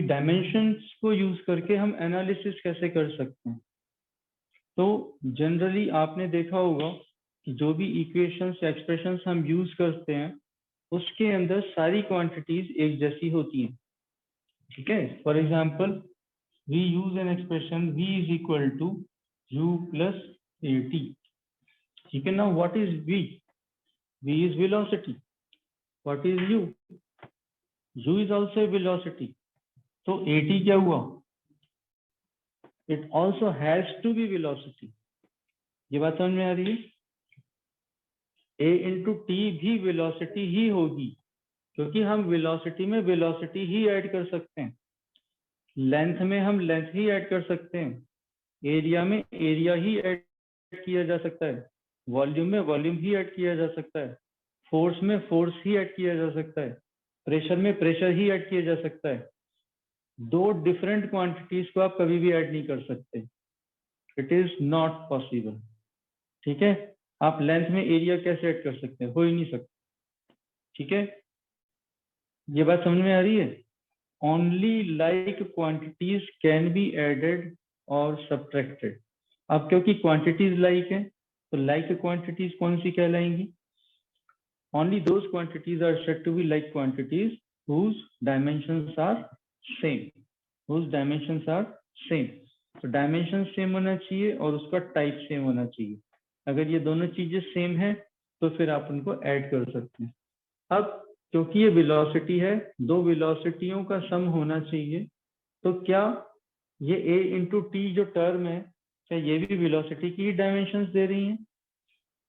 Dimensions को use करके हम एनालिसिस कैसे कर सकते हैं। तो जनरली आपने देखा होगा कि जो भी इक्वेशंस या एक्सप्रेशंस हम यूज करते हैं उसके अंदर सारी क्वांटिटीज एक जैसी होती हैं। ठीक है, for example we use an expression v is equal to u plus at। ठीक है, now what is v? v is velocity. What is u? u is also velocity. तो at क्या हुआ? It also has to be velocity. ये बात समझ में आ रही है? a इंटू टी भी वेलोसिटी ही होगी, क्योंकि हम वेलोसिटी में वेलोसिटी ही ऐड कर सकते हैं, लेंथ में हम लेंथ ही ऐड कर सकते हैं, एरिया में एरिया ही ऐड किया जा सकता है, वॉल्यूम में वॉल्यूम ही ऐड किया जा सकता है, फोर्स में फोर्स ही ऐड किया जा सकता है, प्रेशर में प्रेशर ही ऐड किया जा सकता है। दो डिफरेंट क्वांटिटीज को आप कभी भी ऐड नहीं कर सकते, इट इज नॉट पॉसिबल। ठीक है, आप लेंथ में एरिया कैसे ऐड कर सकते हैं? हो ही नहीं सकता। ठीक है, ये बात समझ में आ रही है? Only like quantities can be added और सब्ट्रैक्टेड। अब क्योंकि क्वांटिटीज लाइक है तो लाइक क्वांटिटीज कौन सी कहलाएंगी? Only those quantities are said to be like quantities whose dimensions are same, whose dimensions are same। तो डायमेंशन सेम होना चाहिए और उसका टाइप सेम होना चाहिए। अगर ये दोनों चीजें सेम है तो फिर आप उनको ऐड कर सकते हैं। अब क्योंकि ये वेलोसिटी है, दो वेलोसिटियों का सम होना चाहिए, तो क्या ये a इंटू टी जो टर्म है, क्या ये भी वेलोसिटी की डायमेंशंस दे रही हैं?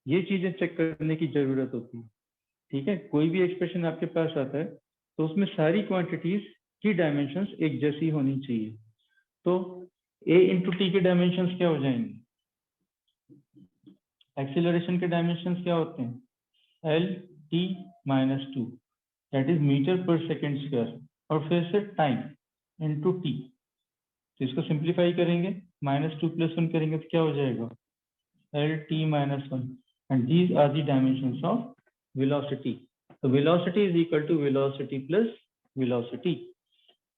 ये चीजें चेक करने की जरूरत होती है। ठीक है, कोई भी एक्सप्रेशन आपके पास आता है तो उसमें सारी क्वांटिटीज की डायमेंशंस एक जैसी होनी चाहिए। तो a इंटू टी के डायमेंशंस क्या हो जाएंगे? एक्सीलरेशन के डायमेंशंस क्या होते हैं? l t minus two, that is metre per second square, और फिर से टाइम इंटू टी। तो इसको सिंप्लीफाई करेंगे, माइनस टू प्लस वन करेंगे तो क्या हो जाएगा? L T minus one, and these are the dimensions of velocity. तो velocity is equal to velocity plus velocity.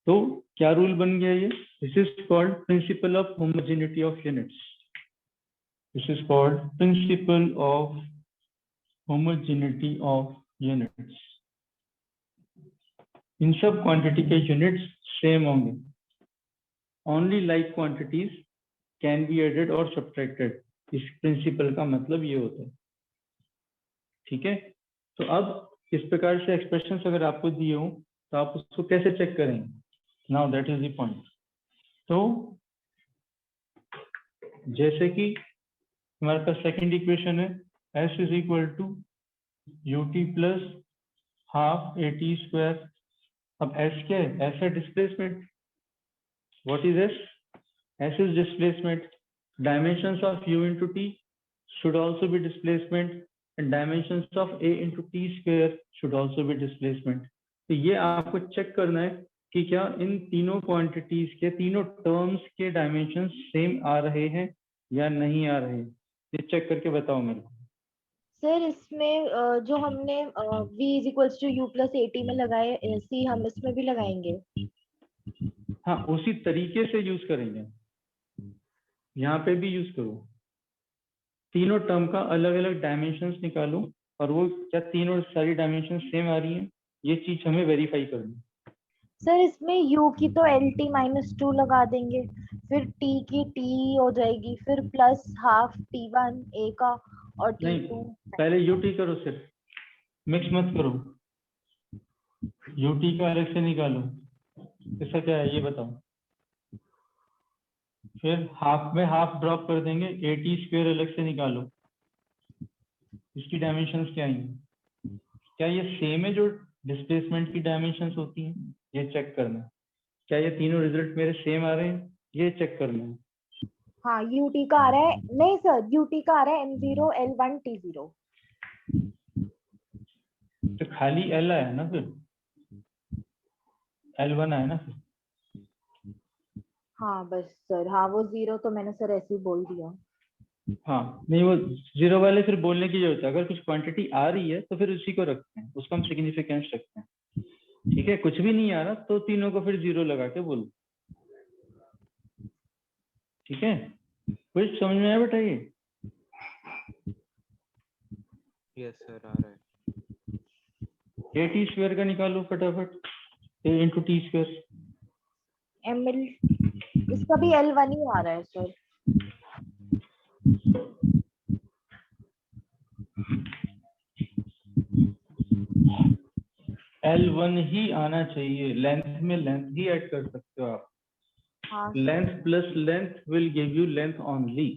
तो क्या रूल बन गया ये? This is called principle of homogeneity of units. This is called principle of homogeneity of units. इन सब quantity के units same होंगे। Only like quantities can be added और सब्ट्रैक्टेड। इस प्रिंसिपल का मतलब ये होता है। ठीक है, तो अब इस प्रकार से एक्सप्रेशंस अगर आपको दिए हो तो आप उसको कैसे चेक करेंगे? Now that is the point. तो जैसे कि हमारे पास सेकंड इक्वेशन है, s is equal to ut plus half at square. अब s क्या है? s है displacement. What is s? s is displacement. Dimensions of u into t should also be displacement, and dimensions of a into t square should also be displacement. तो ये आपको check करना है कि क्या इन तीनों क्वांटिटीज के, तीनों टर्म्स के डायमेंशन सेम आ रहे हैं या नहीं आ रहे हैं। ये चेक करके बताओ मेरे को। सर इसमें जो हमने v is equals to u plus a t में लगाए, ऐसे ही हम इसमें भी लगाएंगे। हाँ, उसी तरीके से यूज करेंगे, यहाँ पे भी यूज करो। तीनों टर्म का अलग अलग डायमेंशंस निकालो और वो क्या तीनों सारी डायमेंशन सेम आ रही हैं, ये चीज हमें वेरीफाई करनी है। सर इसमें u की तो एल टी माइनस टू लगा देंगे, फिर t की t हो जाएगी, फिर plus half T one a का और t नहीं, टू। पहले यूटी करो, सिर्फ मिक्स मत करो। यूटी का अलग से निकालो, इसका क्या है ये बताओ। फिर हाफ में हाफ ड्रॉप कर देंगे, एटी स्क्वायर अलग से निकालो, इसकी डायमेंशंस क्या आएंगी? क्या ये सेम है जो डिस्प्लेसमेंट की डायमेंशंस होती हैं? ये चेक करना है। क्या ये तीनों रिजल्ट मेरे सेम आ रहे हैं? ये चेक करना है। हाँ ut का आ रहा है, नहीं सर ut का आ रहा है m0 l1 t0। तो खाली एल आया ना, फिर L1 आया ना फिर। हाँ बस सर, हाँ वो जीरो तो मैंने सर ऐसे ही बोल दिया। हाँ नहीं, वो जीरो वाले फिर बोलने की जरूरत है। अगर कुछ क्वांटिटी आ रही है तो फिर उसी को रखते हैं, उसका हम सिग्निफिकेंस रखते हैं। ठीक है, कुछ भी नहीं आ रहा तो तीनों को फिर 0 लगा के बोलो। ठीक है, कुछ समझ में आया बेटा ये? यस सर, आ रहा है। ए टी स्क्वायर का निकालो फटाफट, ए इंटू टी स्क्वायर। ml इसका भी L1 ही आ रहा है सर। L1 ही आना चाहिए, लेंथ में लेंथ ही ऐड कर सकते हो आप। हाँ length plus length will give you length only.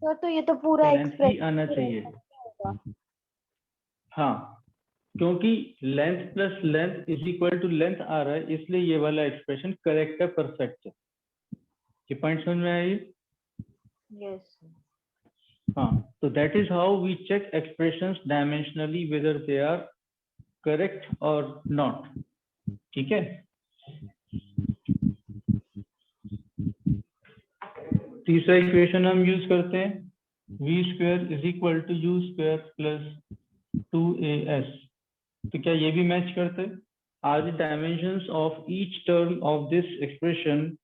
Sir, तो ये तो पूरा लेंथ ही आना एक्सप्रेशन चाहिए। होगा। हाँ, क्योंकि length plus length is equal to length आ रहा है, इसलिए ये वाला एक्सप्रेशन करेक्ट है, परफेक्ट है। ये पॉइंट समझ में आई? यस हाँ, तो that is how we check expressions dimensionally whether they are correct और नॉट। ठीक है, तीसरा इक्वेशन हम यूज करते हैं, v square is equal to u square plus 2as। तो क्या ये भी मैच करते हैं? Are the dimensions of each term of this expression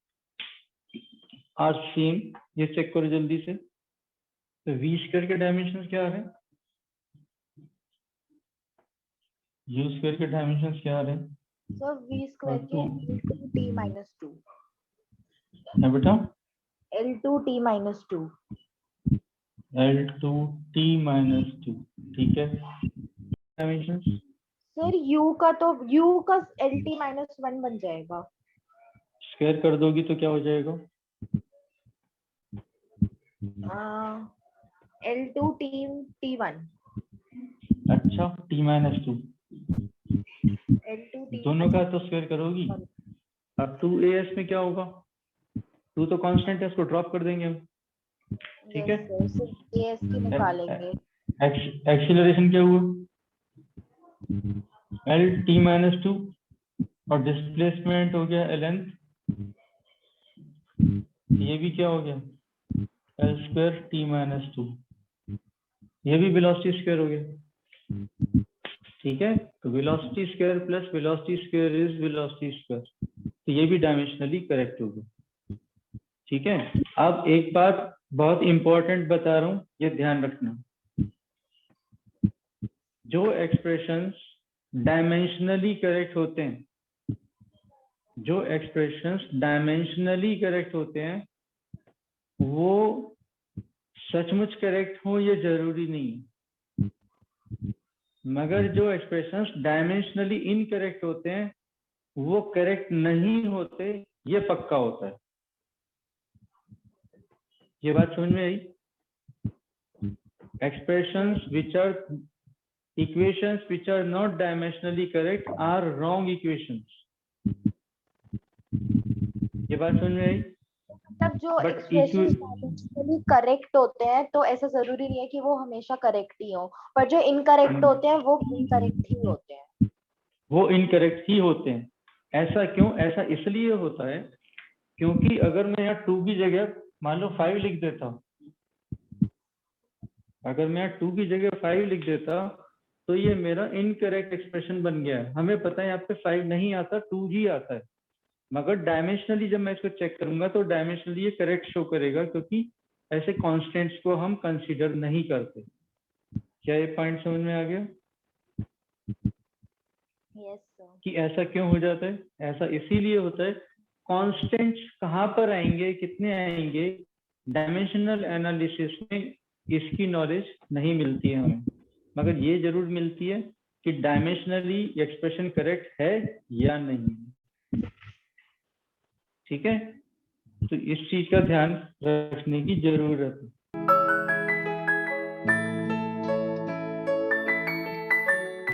are same? ये चेक करो जल्दी से। तो v स्क्वायर के डायमेंशंस क्या आ रहे हैं, u स्क्वायर के डायमेंशंस क्या आ रहे हैं? सर, v स्क्वायर के L2t minus 2 है बेटा, L2t minus 2। L2t minus 2। ठीक है, डायमेंशंस सर, u का LT minus 1 बन जाएगा। स्क्वायर कर दोगी तो क्या हो जाएगा? L2t t1 अच्छा, t minus 2 L2t दोनों का तो स्क्वायर करोगी। अब 2as में क्या होगा? 2 तो कांस्टेंट है, उसको ड्रॉप कर देंगे हम। ठीक है, सिर्फ as की निकालेंगे। एक्सीलरेशन क्या हुआ? Lt minus 2 और डिस्प्लेसमेंट हो गया ln, ये भी क्या हो गया? L स्क्वायर t minus 2, ये भी वेलोसिटी स्क्वायर हो गया। ठीक है, तो velocity square plus velocity square is velocity square, तो ये भी डायमेंशनली करेक्ट होगा। ठीक है, अब एक बात बहुत इंपॉर्टेंट बता रहा हूं, ये ध्यान रखना। जो एक्सप्रेशंस डायमेंशनली करेक्ट होते हैं, जो एक्सप्रेशंस डायमेंशनली करेक्ट होते हैं, वो सचमुच करेक्ट हो ये जरूरी नहीं है। मगर जो एक्सप्रेशंस डायमेंशनली इनकरेक्ट होते हैं, वो करेक्ट नहीं होते, ये पक्का होता है। ये बात समझ में आई? Expressions which are equations which are not dimensionally correct are wrong equations. ये बात समझ में आई? मतलब जो But एक्सप्रेशन डायमेंशनली करेक्ट होते हैं, तो ऐसा जरूरी नहीं है कि वो हमेशा करेक्ट ही हो, पर जो इनकरेक्ट होते हैं वो इनकरेक्ट ही होते हैं। वो इनकरेक्ट ही होते हैं। ऐसा क्यों? ऐसा इसलिए होता है क्योंकि अगर मैं यहाँ 2 की जगह मान लो 5 लिख देता हूँ, अगर मैं यहाँ 2 की जगह 5 लिख देता तो ये मेरा इनकरेक्ट एक्सप्रेशन बन गया है। हमें पता है यहाँ पे 5 नहीं आता, 2 ही आता है, मगर डायमेंशनली जब मैं इसको चेक करूंगा तो डायमेंशनली ये करेक्ट शो करेगा, क्योंकि ऐसे कांस्टेंट्स को हम कंसीडर नहीं करते। क्या ये पॉइंट समझ में आ गया? Yes sir. कि ऐसा क्यों हो जाता है? ऐसा इसीलिए होता है, कांस्टेंट्स कहाँ पर आएंगे, कितने आएंगे, डायमेंशनल एनालिसिस में इसकी नॉलेज नहीं मिलती है हमें, मगर ये जरूर मिलती है कि डायमेंशनली एक्सप्रेशन करेक्ट है या नहीं। ठीक है, तो इस चीज का ध्यान रखने की जरूरत है।